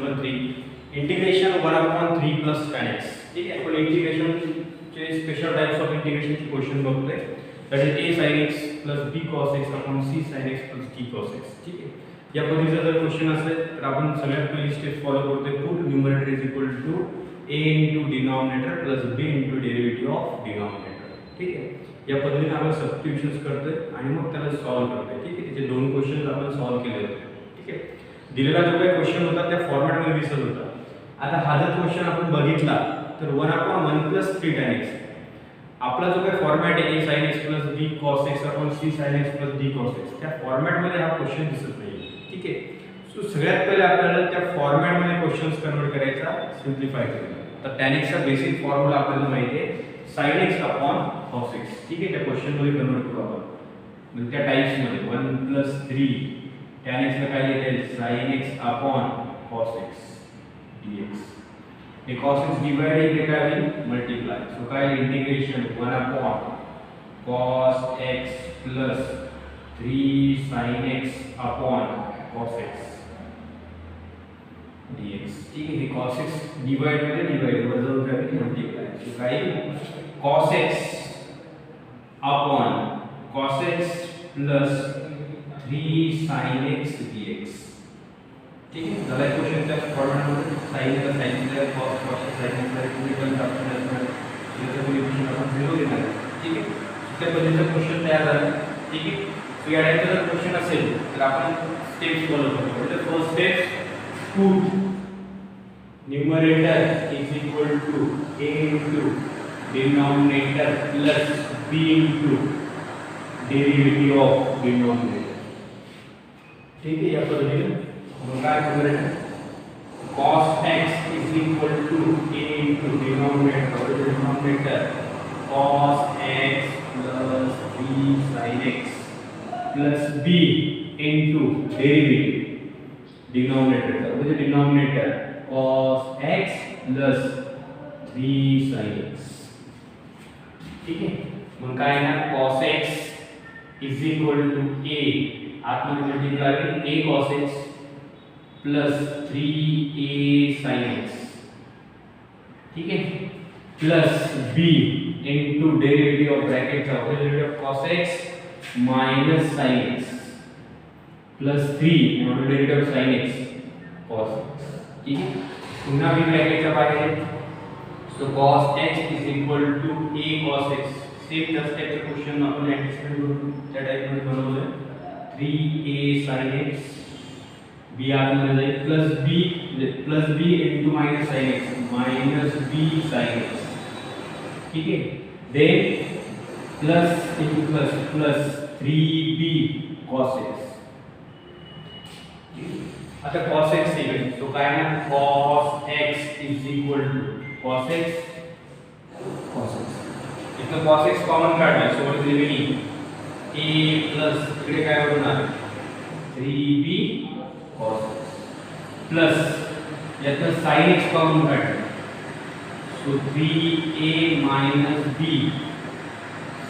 Number 3 integration 1/3 plus tan x. ठीक आहे, आपण इंटिग्रेशन चे स्पेशल टाइप्स ऑफ इंटिग्रेशन चे क्वेश्चन बघतोय. That is a sin x + b cos x upon c sin x + d cos x. ठीक आहे, या पद्धतीचा जर क्वेश्चन असेल तर आपण सगळ्यात पहिली स्टेप फॉलो करतोय. Put numerator is equal to a into denominator plus b into derivative of denominator. ठीक आहे, या पद्धतीने आपण सबस्टिट्यूशन्स करतोय आणि मग त्याला सॉल्व्ह करतोय. ठीक आहे, त्याचे दोन क्वेश्चन्स आपण सॉल्व्ह केले होते. ठीक आहे, दिलेला जो काही क्वेश्चन होता त्या फॉर्मॅट मध्ये दिसत होता. आता हा जर क्वेश्चन आपण बघितला तर 1/1 + 3 tan x आपला जो काही फॉर्मॅट आहे a sin x + b cos x upon c sin x + d cos x त्या फॉर्मॅट मध्ये हा क्वेश्चन दिसत नाही. ठीक आहे, सो सगळ्यात पहिले आपल्याला त्या फॉर्मॅट मध्ये क्वेश्चन्स कन्वर्ट करायचा, सिम्प्लिफाय करायचा. तर tan x चा बेसिक फॉर्म्युला आपल्याला माहिती आहे sin x upon cos x. ठीक आहे, त्या क्वेश्चन मध्ये कन्वर्ट करू आपण. म्हणजे त्या टाइप्स मध्ये 1 + 3 tan x ला काय लिहिता येईल sin x upon cos x dx. हे cos x डिवाइड इकडे काय होईल मल्टिप्लाय. सो काय integration 1/cos x + 3 sin x upon cos x dx. ठीक आहे, हे cos x डिवाइड मध्ये डिवाइड वर जाऊन काय होईल मल्टिप्लाय. सो काय cos x upon cos x + 3 sin x dx. ठीक आहे, झाला क्वेश्चनच्या फॉर्मॅटमध्ये sin ला sin ला cos ला sin ला तुम्ही पण ऑप्शन असणार याचं कोएफिशियंट आपण 0 घेणार. ठीक आहे, त्या पद्धतीचा क्वेश्चन तयार झाला. ठीक आहे, सो या टाइपचा जर क्वेश्चन असेल तर आपण स्टेप्स फॉलो करतो. तर first step put numerator is equal to a into denominator plus b into derivative of denominator. ठीक है, या पद्धतीने मग काय करायचं cos x is equal to a into denominator cos x plus b sin x plus b into derivative denominator. what is the denominator cos x plus 3 sin x. ठीक है, मग काय ना cos x is equal to a आतमध्ये multiply a cos x plus 3a sin x. ठीक है, plus b into derivative of bracket का derivative of cos x minus sin x plus 3 into derivative of sin x cos x. ठीक है, पुन्हा b ब्रॅकेटच्या बाहेर. So cos x is equal to a cos x. Same just टाइपचं question आपण anticipate करू त्या टाइप मध्ये बनवलं. 3a sin x b आतमध्ये जाईल plus b into minus sin x minus b sin x. ठीक है, then plus into plus 3b cos x. आता cos x इकडे तो काय ना cos x is equal to cos x इथं cos x कॉमन काढलं. So what is remaining a plus इकडे काय होणार 3b cos x प्लस यातनं sin x कॉमन काढलं. So 3a minus b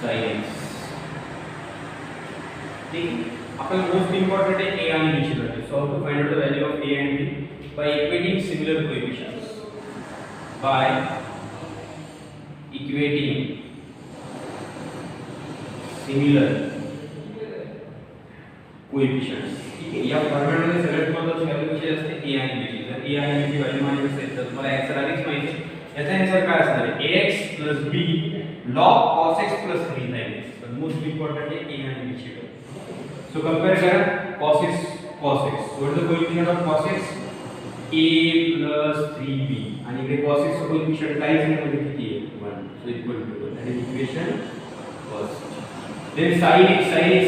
sin x. ठीक, आपण मोस्ट इम्पॉर्टंट आहे a आणि b ची value. So how to find out the value of a and b by equating similar coefficients. by equating similar coefficients. ठीक आहे, या format मध्ये सगळ्यात महत्त्वाची व्हॅल्यू कशी असते a आणि b ची. जर a आणि b ची व्हॅल्यू माहिती असेल तर तुम्हाला आन्सर आधीच माहिती आहे. याचा आन्सर काय असणार आहे ax + b log cos x + 3 sin x. पण मोस्ट इम्पॉर्टंट आहे a आणि b ची व्हॅल्यू. सो कंपेअर करा cos x. What is the coefficient of cos x a + 3b आणि इकडे cos x चा कोएफिशियंट काहीच नाही म्हणजे किती आहे 1. So equal to 1. आणि equation first. Then sin x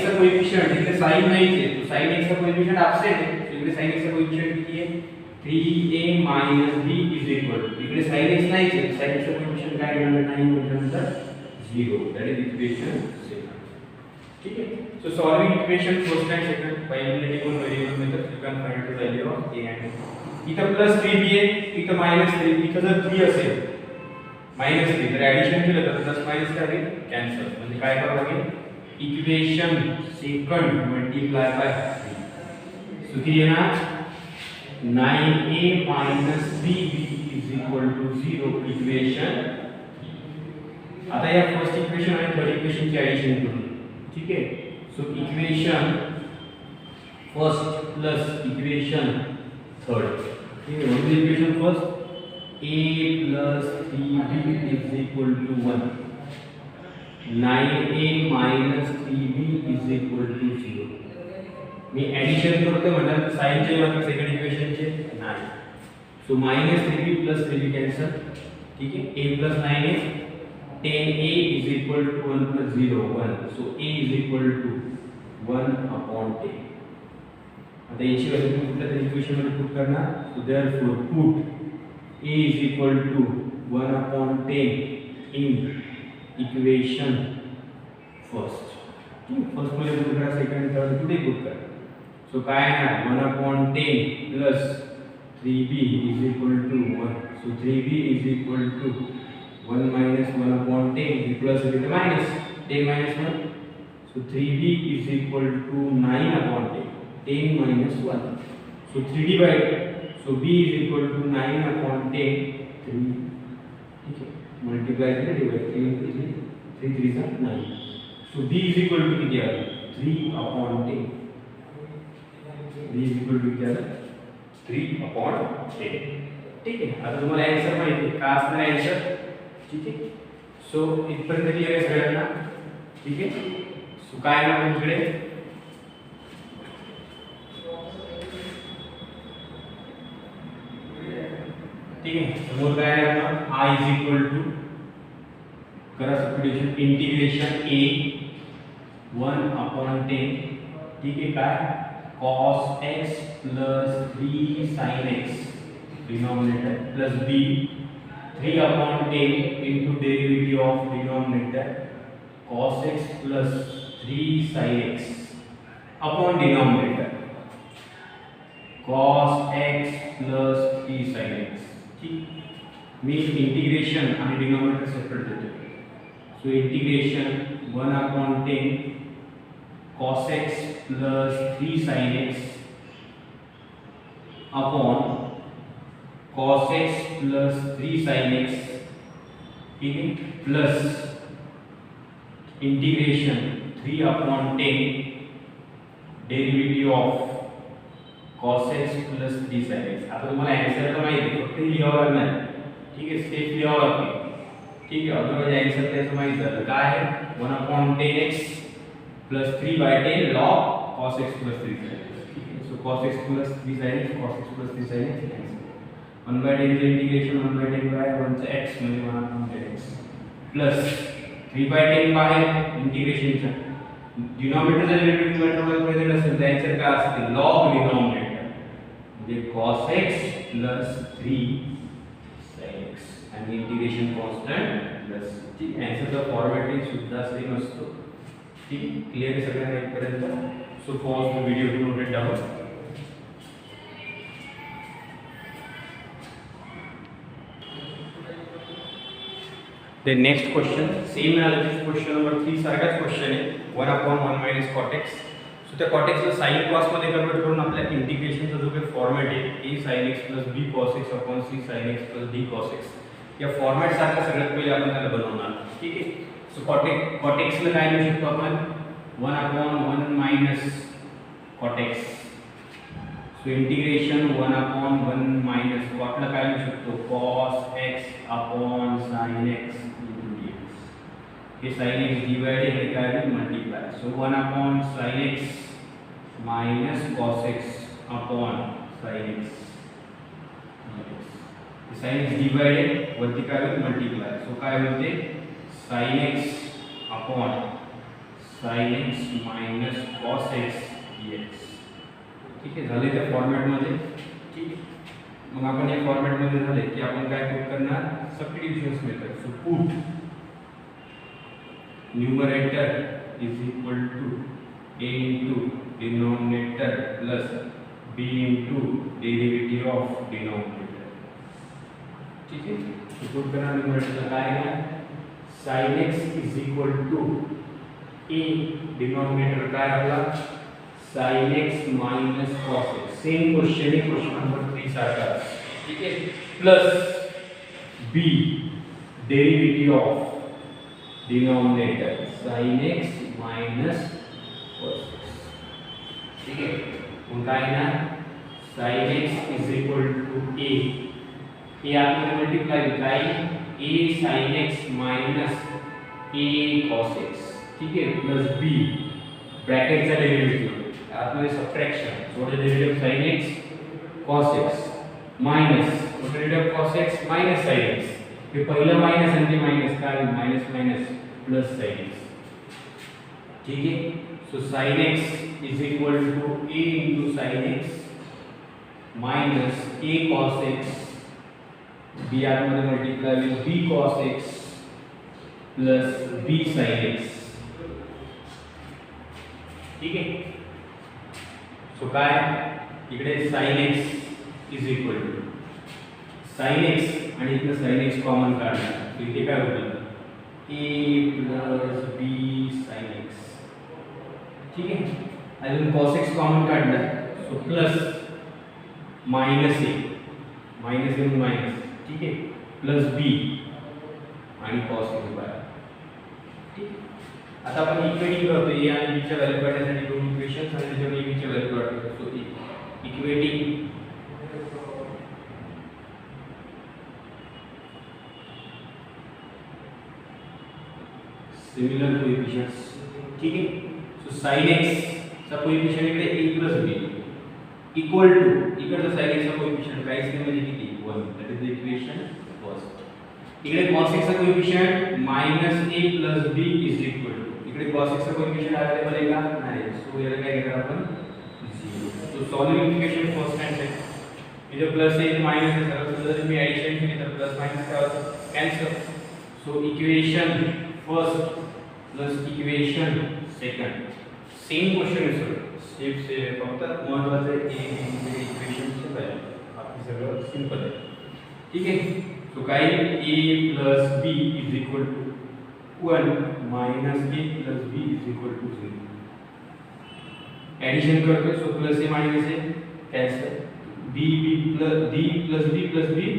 चा कोएफिशियंट इकडे sin नाहीच आहे. तो sin x चा कोएफिशियंट एब्सेंट आहे. सो इकडे sin x चा कोएफिशियंट किती आहे 3a - b is equal to इकडे sin x नाहीच आहे. sin x चा कोएफिशियंट काय घेणार नाही म्हटल्यानंतर 0. That is equation second. ठीक आहे, so solving equation first end second by eliminating one variable method you can find the value of a and b. इथं प्लस 3b आहे, इथं मायनस 3. इथं जर 3 असेल मायनस 3 तर ऍडिशन केलं तर प्लस मायनस काय होईल कॅन्सल. म्हणजे काय करावं लागेल equation second multiply by 3. So किती येणार 9a minus 3b is equal to 0 equation. आता या फर्स्ट इक्वेशन आणि थर्ड इक्वेशन ची ऍडिशन करू. ठीक आहे. So equation first plus equation third. ठीक आहे. म्हणजे equation first a plus 3b is equal to 1. 9a minus 3b is equal to 0. Me addition करतो म्हणजे साइन चे मार्क सेकंड इक्वेशन चे नाही. So minus 3b plus 3b cancel. ठीक है. a plus 9a 10a is equal to 1 plus 0 1. So a is equal to 1 upon 10. आता याची value कुठल्या तरी इक्वेशन मध्ये पुट करणार. So therefore put a is equal to 1 upon 10 in equation first. First मध्ये put करा, सेकंड थर्ड कुठे put करा. सो काय येणार 1 upon 10 plus 3b is equal to 1. So 3b is equal to 1 minus 1 upon 10. b plus with the minus 10 minus 1. So 3b is equal to 9 upon 10. 10 minus 1. So 3d by, so b is equal to 9 upon 10. 3. ठीक है. Multiply करें, divide 3 into 3. 3 3 is 9. So b is equal to किती आला 3 upon 10. b is equal to किती आला 3 upon 10. ठीक आहे. आता तुम्हाला आन्सर माहिती आहे का असणार आन्सर. ठीक आहे. सो इथपर्यंत क्लियर आहे सगळ्यांना. ठीक आहे. सो काय ना तुमच्याकडे ठीक आहे. समोर काय आहे आपला i is equal to करा सबस्टिट्यूशन इंटिग्रेशन a 1 upon 10. ठीक आहे. काय cos x plus 3 sin x denominator plus b 3 upon 10 into derivative of denominator cos x plus 3 sin x upon denominator cos x plus 3 sin x. ठीक. मी integration आणि denominator separate देतो. So integration 1 upon 10 cos x plus 3 sin x upon cos x plus 3 sin x. ठीक है. Plus integration 3 upon 10 derivative of cos x plus 3 sin x. आता तुम्हाला answer तर माहिती आहे, फक्त लिहावं लागणार. ठीक आहे. स्टेप लिहावं लागते. ठीक आहे. अदरवाइज आन्सर त्याचं माहिती झालं काय आहे 1 upon 10x plus 3 by 10 log cos x plus 3 sin x. ठीक है. So cos x plus 3 sin x cos x plus 3 sin x 1 by 10 integration 1 by 10 by 1 चा x म्हणजे 1 upon 10x प्लस 3 by 10 बाहेर इंटिग्रेशनचा डिनॉमिनेटर जर numerator present असेल तर answer काय असते log डिनॉमिनेटर म्हणजे cos x plus 3 sin x आणि इंटिग्रेशन कॉन्स्टंट प्लस. ठीक. आन्सरचा फॉर्मॅटिंग सुद्धा सेम असतो. ठीक. क्लियर आहे सगळ्यांना इथपर्यंत. So pause the video to note it down. The next question, same analysis question number 3 सारखाच क्वेश्चन आहे 1 upon 1 minus cot x. So त्या cot x ला sin cos मध्ये कन्वर्ट करून आपल्या इंटिग्रेशनचा जो काही फॉर्मॅट आहे a sin x plus b cos x upon c sin x plus d cos x या फॉर्मॅट सारखा सगळ्यात पहिले आपण त्याला बनवणार. ठीक आहे. सो cot x ला काय लिहू शकतो आपण 1 upon 1 minus cot x. So integration 1 upon 1 minus cot ला काय लिहू शकतो cos x upon sin x. ये sin x डिवाइडेड है क्या है multiply. So 1 upon sin x minus cos x upon sin x. sin x divided वरती काय होईल मल्टीप्लाई. सो काय होते sin x upon sin x minus cos x dx. ठीक आहे. झाले त्या फॉर्मॅट मध्ये. ठीक आहे. मग आपण या फॉर्मॅट मध्ये झाले की आपण काय पुट करणार substitutions method. So put numerator is equal to a into denominator plus b into derivative of denominator. ठीक है. तो पुट करना numerator काय है sin x is equal to a denominator काय आपला sin x minus cos x. Same question है question number सारखा, ठीक आहे, plus b derivative of denominator sin x minus cos x, ठीक आहे. मग काय ना sin x is equal to a, हे आपण मल्टिप्लाय काय a sin x minus a cos x, ठीक आहे, प्लस b ब्रॅकेटचा डेरिव्हेटिव्ह आतमध्ये subtraction, so the derivative sin x cos x minus derivative cos x minus sin x, हे पहिलं minus आणि ते मायनस काय minus minus plus sin x, ठीक आहे. So sin x is equal to a into sin x minus a cos x, b आतमध्ये multiply with b cos x plus b sin x, ठीक आहे. So काय इकडे sin x is equal to sin x आणि इकडे sin x common काढणार, तर इथे काय होईल a plus b sin x, ठीक आहे. अजून cos x कॉमन काढणार, so plus minus a minus minus, ठीक आहे, प्लस b आणि cos x बाय, ठीक. आता आपण इक्वेटिंग करतो a आणि b च्या व्हॅल्यू काढण्यासाठी दोन इक्वेशन्स आणि त्याच्यावर a b च्या व्हॅल्यू काढतो. सो इक्वेटिंग सिमिलर कोएफिशिएंट्स, ठीक आहे. सो sin x चा कोएफिशिएंट इकडे a plus b equal to इकडचा sin x चा कोएफिशिएंट काहीच नाही म्हणजे किती 1, that is the equation first. इकडे cos x चा coefficient minus a plus b is equal to इकडे cos x चा कोएफिशिएंट अवेलेबल आहे का नाही, सो याला काय घेणार आपण 0. So solving equation first and second, इथे प्लस आहे मायनस आहे, सरळ जर मी ऍडिशन केली तर प्लस मायनस काय होतं cancel. So equation first plus equation second same question आहे सर, स्टेप से फक्त महत्त्वाचं आहे ए इक्वेशनचे व्हॅल्यू, बाकी सगळं सिंपल आहे, ठीक आहे. सो काय a plus b is equal to 1 minus a plus b is equal to 0. Addition करतोय, so plus a minus a cancel, b plus b plus b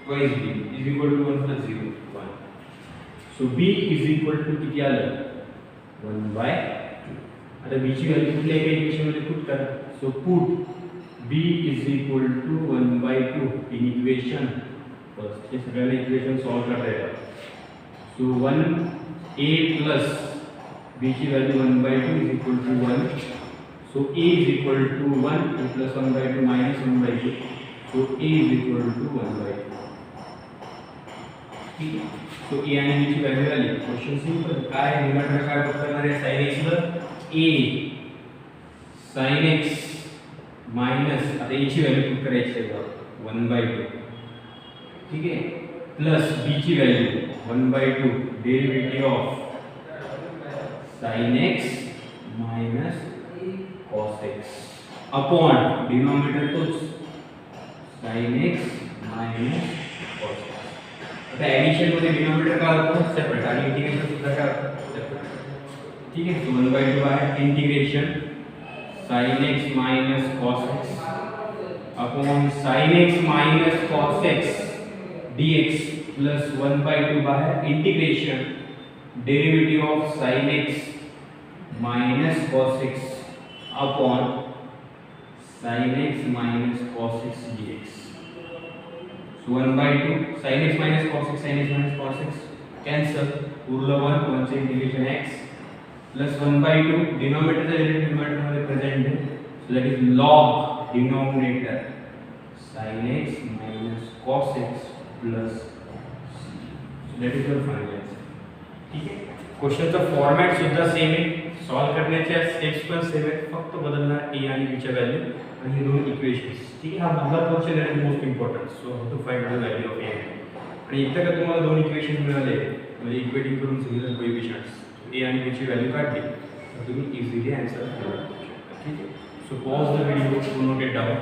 twice b is equal to 1 plus 0 1. So b is equal to किती आलं 1/2. आता b ची value कुठल्या एका equation मध्ये put करा. So put b is equal to 1/2 in equation first. हे सगळ्याला इक्वेशन सॉल्व करता येतात. सो 1a प्लस b ची value 1/2 is equal to 1. So a is equal to 1 plus 1/2 minus 1/2. So a is equal to 1/2. ठीक आहे. So a आणि b ची value आली. Question simple. काय रिमाइंडर काय करणार आहे sin x वर a sin x माइनस आता a ची व्हॅल्यू पुट करायची आहे 1/2. ठीक आहे. प्लस b ची value 1/2 derivative of sin x minus cos x upon denominator तोच sin x minus cos x. आता ऍडिशन मध्ये डिनोमिनेटर काय होतं सेपरेट आणि इंटिग्रेशन सुद्धा काय होतं सेपरेट. ठीक आहे. 1/2 आहे integration sin x minus cos x upon sin x minus cos x dx plus 1/2 बाहर integration derivative of sin x minus cos x upon sin x minus cos x dx. So 1/2 sin x minus cos x, sin x minus cos x cancel. उरलं 1 चे integration x plus 1/2 denominator चा denominator मध्ये present आहे. So that is log denominator sin x minus cos x plus so that is your final answer. ठीक आहे. क्वेश्चनचा format सुद्धा same आहे. Solve करण्याच्या स्टेप्स पण सेम आहेत. फक्त बदलणार a आणि b च्या व्हॅल्यू आणि हे दोन इक्वेशन्स. ठीक आहे. हा मधला पोर्शन आहे most important. So how to find the value of a आणि इथे का तुम्हाला दोन इक्वेशन मिळाले म्हणजे इक्वेटिंग करून सिमिलर कोएफिशिएंट्स a आणि b ची व्हॅल्यू काढली तर तुम्ही इझिली आन्सर करू शकता. ठीक आहे. So pause the video to note it down.